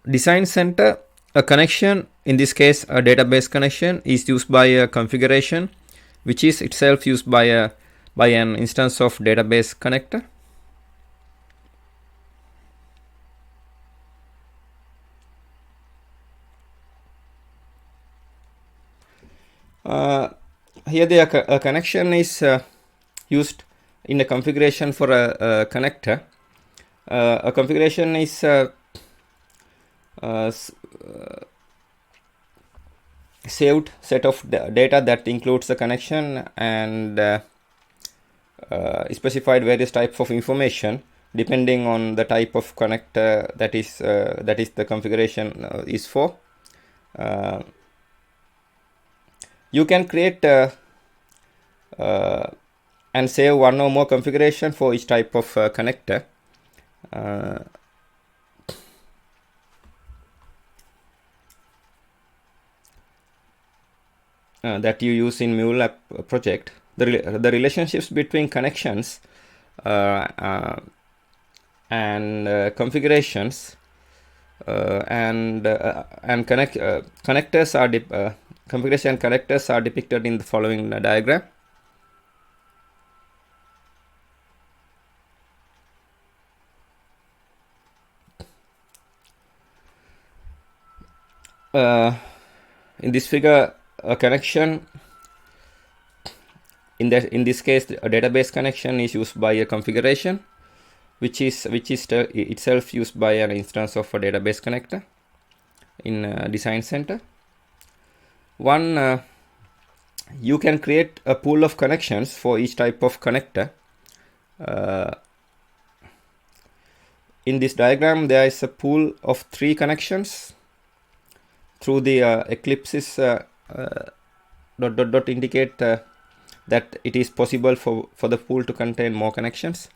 design center, a connection, in this case a database connection, is used by a configuration which is itself used by an instance of database connector. Here a connection is used in a configuration for a connector. A configuration is saved set of data that includes the connection and specified various types of information depending on the type of connector that is the configuration is for. You can create and save one or more configuration for each type of connector. That you use in Mule app project. The relationships between connections and configurations and connectors are configuration connectors are depicted in the following diagram. In this figure, a connection, in this case a database connection, is used by a configuration which is itself used by an instance of a database connector in design center. You can create a pool of connections for each type of connector. In this diagram there is a pool of 3 connections. Through the ellipses dot indicate that it is possible for the pool to contain more connections.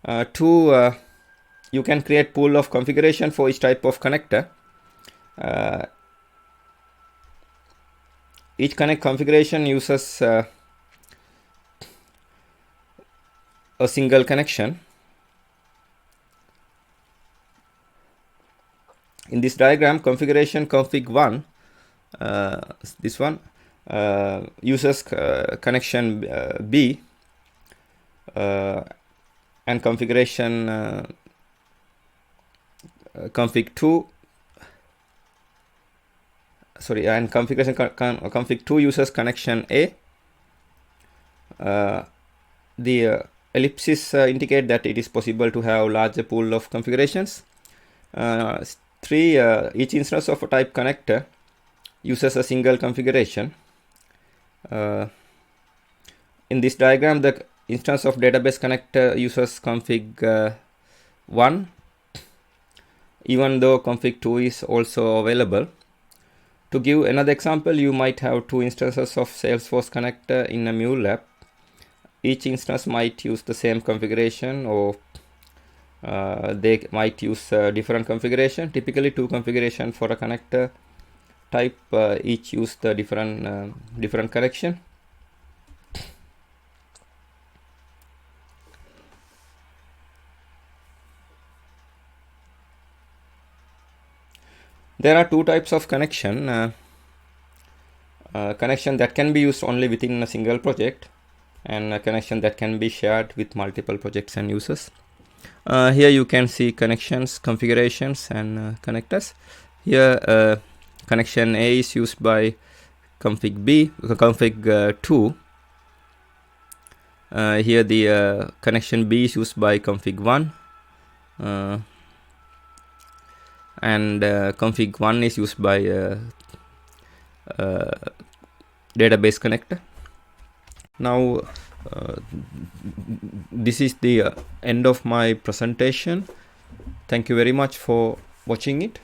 2, you can create pool of configuration for each type of connector. Each configuration uses a single connection. In this diagram, configuration config 1, this one, uses connection B, and configuration config 2, and configuration config 2 uses connection A. The ellipses indicate that it is possible to have larger pool of configurations. 3, each instance of a type connector uses a single configuration. In this diagram, the instance of database connector uses config 1, even though config 2 is also available. To give another example, you might have 2 instances of Salesforce connector in a Mule app. Each instance might use the same configuration, or they might use different configuration. Typically 2 configuration for a connector type, each use the different connection. There are 2 types of connection. Connection that can be used only within a single project, and a connection that can be shared with multiple projects and users. Here you can see connections, configurations, and connectors. Here connection A is used by config 2. Here the connection B is used by config 1, and config 1 is used by database connector. Now this is the end of my presentation. Thank you very much for watching it.